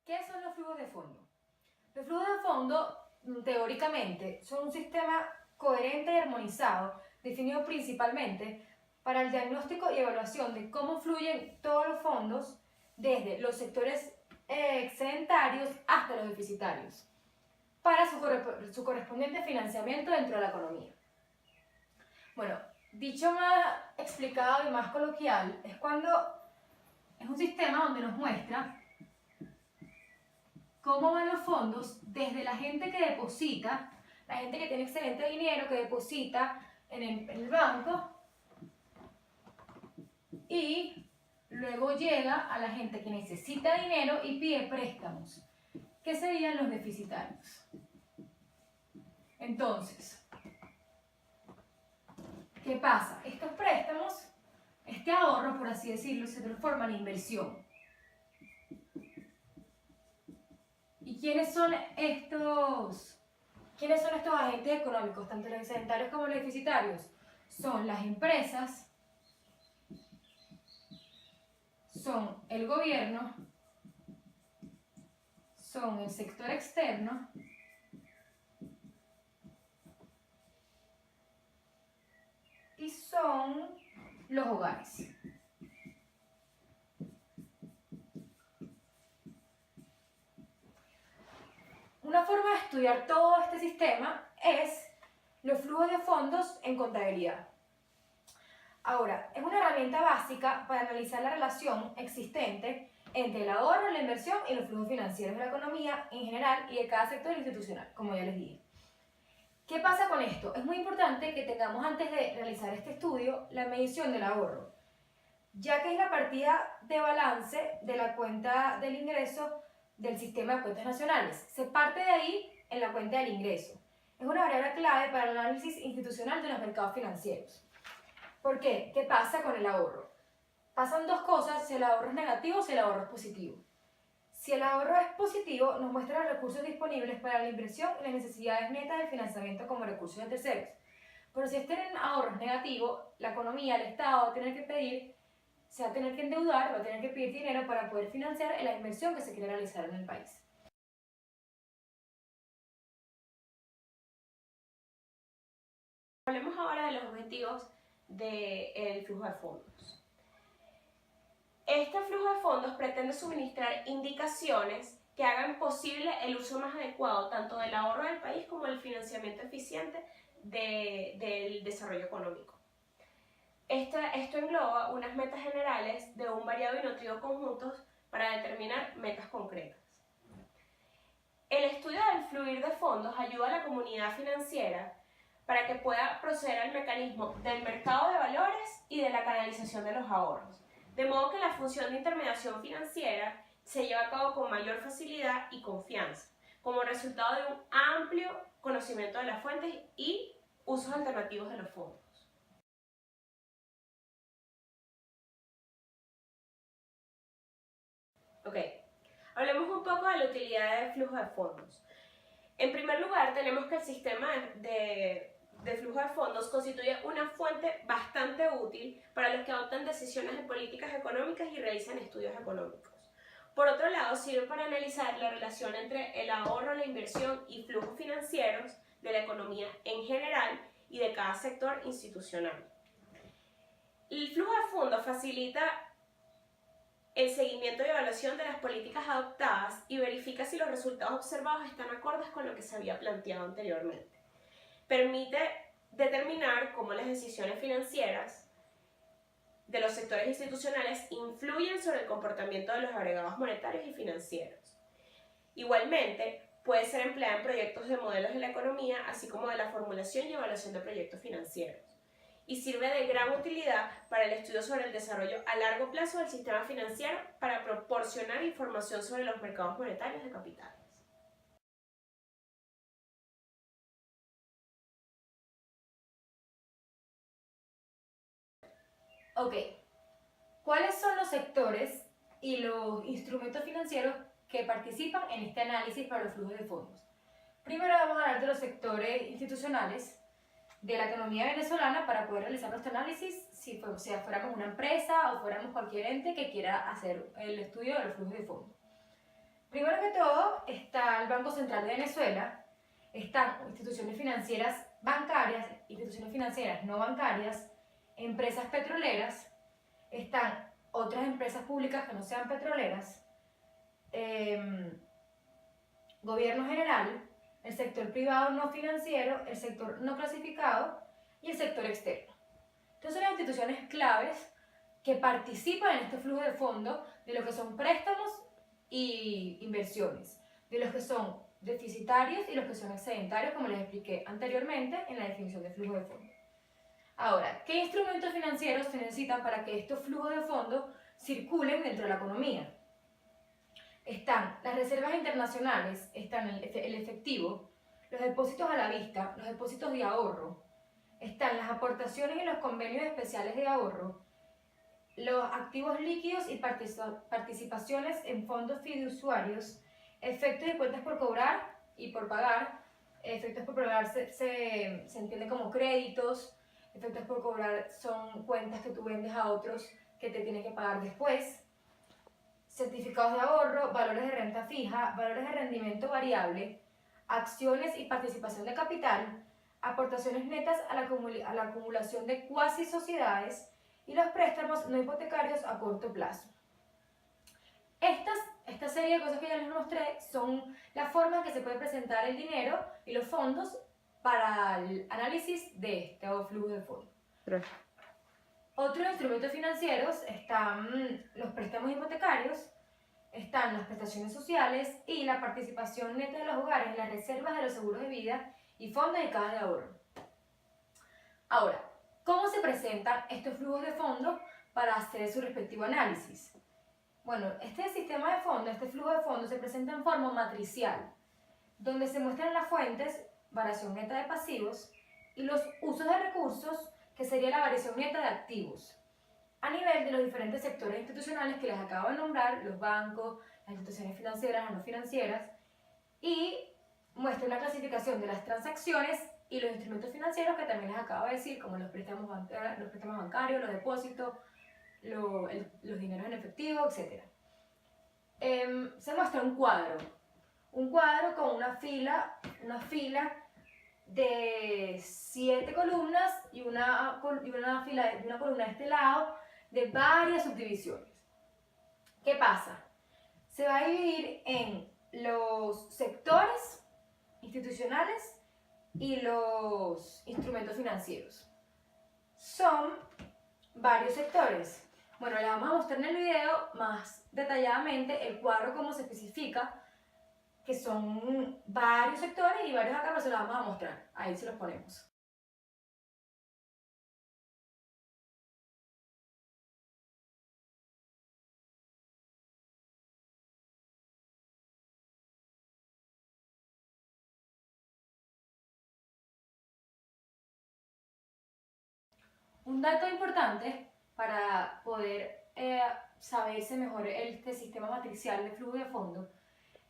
¿Qué son los flujos de fondo? Los flujos de fondo, teóricamente, son un sistema coherente y armonizado, definido principalmente para el diagnóstico y evaluación de cómo fluyen todos los fondos, desde los sectores excedentarios hasta los deficitarios, para su correspondiente financiamiento dentro de la economía. Bueno, dicho más explicado y más coloquial, es un sistema donde nos muestra cómo van los fondos desde la gente que deposita, la gente que tiene excelente dinero, que deposita en el banco, y luego llega a la gente que necesita dinero y pide préstamos, que serían los deficitarios. Entonces, ¿qué pasa? Estos préstamos, este ahorro, por así decirlo, se transforma en inversión. ¿Y quiénes son estos agentes económicos, tanto los excedentarios como los deficitarios? Son las empresas, son el gobierno, son el sector externo y son los hogares. Una forma de estudiar todo este sistema es los flujos de fondos en contabilidad. Ahora, es una herramienta básica para analizar la relación existente entre el ahorro, la inversión y los flujos financieros de la economía en general y de cada sector institucional, como ya les dije. ¿Qué pasa con esto? Es muy importante que tengamos antes de realizar este estudio la medición del ahorro, ya que es la partida de balance de la cuenta del ingreso del sistema de cuentas nacionales. Se parte de ahí en la cuenta del ingreso. Es una variable clave para el análisis institucional de los mercados financieros. ¿Por qué? ¿Qué pasa con el ahorro? Pasan dos cosas, si el ahorro es negativo o si el ahorro es positivo. Si el ahorro es positivo, nos muestra los recursos disponibles para la inversión y las necesidades netas de financiamiento como recursos de terceros. Pero si este ahorro es negativo, la economía, el Estado va a tener que pedir, se va a tener que endeudar, va a tener que pedir dinero para poder financiar la inversión que se quiere realizar en el país. Hablemos ahora de los objetivos del flujo de fondos. Este flujo de fondos pretende suministrar indicaciones que hagan posible el uso más adecuado tanto del ahorro del país como del financiamiento eficiente del desarrollo económico. Esto engloba unas metas generales de un variado y nutrido conjuntos para determinar metas concretas. El estudio del fluir de fondos ayuda a la comunidad financiera para que pueda proceder al mecanismo del mercado de valores y de la canalización de los ahorros, de modo que la función de intermediación financiera se lleva a cabo con mayor facilidad y confianza, como resultado de un amplio conocimiento de las fuentes y usos alternativos de los fondos. Ok, hablemos un poco de la utilidad del flujo de fondos. En primer lugar, tenemos que el sistema de flujo de fondos constituye una fuente bastante útil para los que adoptan decisiones de políticas económicas y realizan estudios económicos. Por otro lado, sirve para analizar la relación entre el ahorro, la inversión y flujos financieros de la economía en general y de cada sector institucional. El flujo de fondos facilita el seguimiento y evaluación de las políticas adoptadas y verifica si los resultados observados están acordes con lo que se había planteado anteriormente. Permite determinar cómo las decisiones financieras de los sectores institucionales influyen sobre el comportamiento de los agregados monetarios y financieros. Igualmente, puede ser empleada en proyectos de modelos de la economía, así como de la formulación y evaluación de proyectos financieros. Y sirve de gran utilidad para el estudio sobre el desarrollo a largo plazo del sistema financiero para proporcionar información sobre los mercados monetarios de capitales. Ok, ¿cuáles son los sectores y los instrumentos financieros que participan en este análisis para los flujos de fondos? Primero vamos a hablar de los sectores institucionales de la economía venezolana para poder realizar nuestro análisis si fuéramos una empresa o fuéramos cualquier ente que quiera hacer el estudio de los flujos de fondos. Primero que todo está el Banco Central de Venezuela, están instituciones financieras bancarias, instituciones financieras no bancarias, empresas petroleras, están otras empresas públicas que no sean petroleras, gobierno general, el sector privado no financiero, el sector no clasificado y el sector externo. Entonces son las instituciones claves que participan en este flujo de fondos de lo que son préstamos y inversiones, de los que son deficitarios y los que son excedentarios, como les expliqué anteriormente en la definición de flujo de fondos. Ahora, ¿qué instrumentos financieros se necesitan para que estos flujos de fondos circulen dentro de la economía? Están las reservas internacionales, están el efectivo, los depósitos a la vista, los depósitos de ahorro, están las aportaciones y los convenios especiales de ahorro, los activos líquidos y participaciones en fondos fiduciarios, efectos de cuentas por cobrar y por pagar. Efectos por cobrar se entiende como créditos, efectos por cobrar son cuentas que tú vendes a otros que te tienen que pagar después. Certificados de ahorro, valores de renta fija, valores de rendimiento variable, acciones y participación de capital, aportaciones netas a la acumulación de cuasi sociedades y los préstamos no hipotecarios a corto plazo. Esta serie de cosas que ya les mostré son la forma en que se puede presentar el dinero y los fondos para el análisis de este flujo de fondos. Otros instrumentos financieros están los préstamos hipotecarios, están las prestaciones sociales y la participación neta de los hogares en las reservas de los seguros de vida y fondos de cajas de ahorro. Ahora, ¿cómo se presentan estos flujos de fondos para hacer su respectivo análisis? Bueno, este sistema de fondos, este flujo de fondos se presenta en forma matricial, donde se muestran las fuentes, variación neta de pasivos, y los usos de recursos, que sería la variación neta de activos, a nivel de los diferentes sectores institucionales que les acabo de nombrar, los bancos, las instituciones financieras, las no financieras, y muestra una clasificación de las transacciones y los instrumentos financieros que también les acabo de decir, como los préstamos bancarios, los depósitos, los dineros en efectivo, etc. Se muestra un cuadro con una fila de 7 columnas y una columna de este lado de varias subdivisiones. ¿Qué pasa? Se va a dividir en los sectores institucionales y los instrumentos financieros. Son varios sectores. Bueno, les vamos a mostrar en el video más detalladamente el cuadro, cómo se especifica, que son varios sectores y varios acá, pero se los vamos a mostrar. Ahí se los ponemos. Un dato importante para poder saberse mejor este sistema matricial de flujo de fondos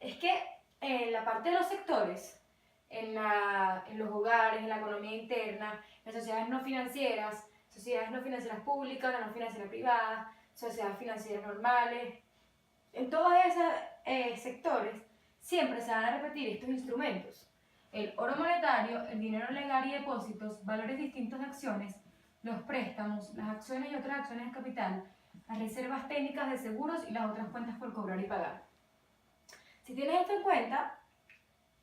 es que en la parte de los sectores, en los hogares, en la economía interna, en las sociedades no financieras públicas, las no financieras privadas, sociedades financieras normales, en todos esos sectores siempre se van a repetir estos instrumentos: el oro monetario, el dinero legal y depósitos, valores distintos de acciones, los préstamos, las acciones y otras acciones de capital, las reservas técnicas de seguros y las otras cuentas por cobrar y pagar. Si tienes esto en cuenta,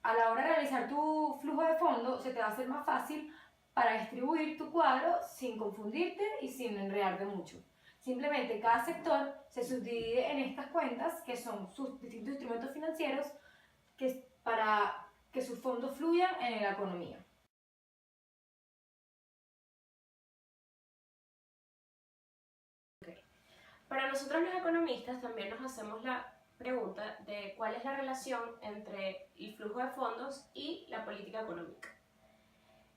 a la hora de realizar tu flujo de fondos se te va a hacer más fácil para distribuir tu cuadro sin confundirte y sin enredarte mucho. Simplemente cada sector se subdivide en estas cuentas, que son sus distintos instrumentos financieros, para que sus fondos fluyan en la economía. Para nosotros los economistas también nos hacemos la pregunta de cuál es la relación entre el flujo de fondos y la política económica.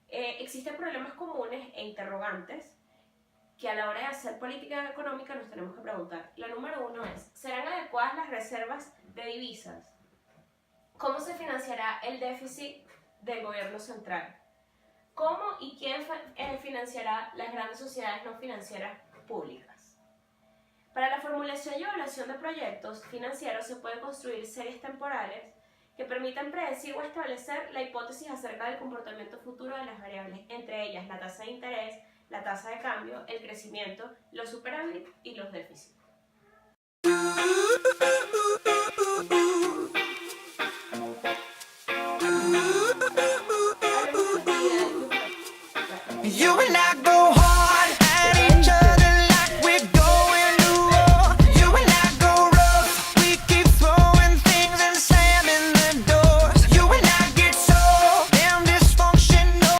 Existen problemas comunes e interrogantes que a la hora de hacer política económica nos tenemos que preguntar. La número 1 es: ¿serán adecuadas las reservas de divisas? ¿Cómo se financiará el déficit del gobierno central? ¿Cómo y quién financiará las grandes sociedades no financieras públicas? Para la formulación formulación y evaluación de proyectos financieros se pueden construir series temporales que permitan predecir o establecer la hipótesis acerca del comportamiento futuro de las variables, entre ellas la tasa de interés, la tasa de cambio, el crecimiento, los superávit y los déficits.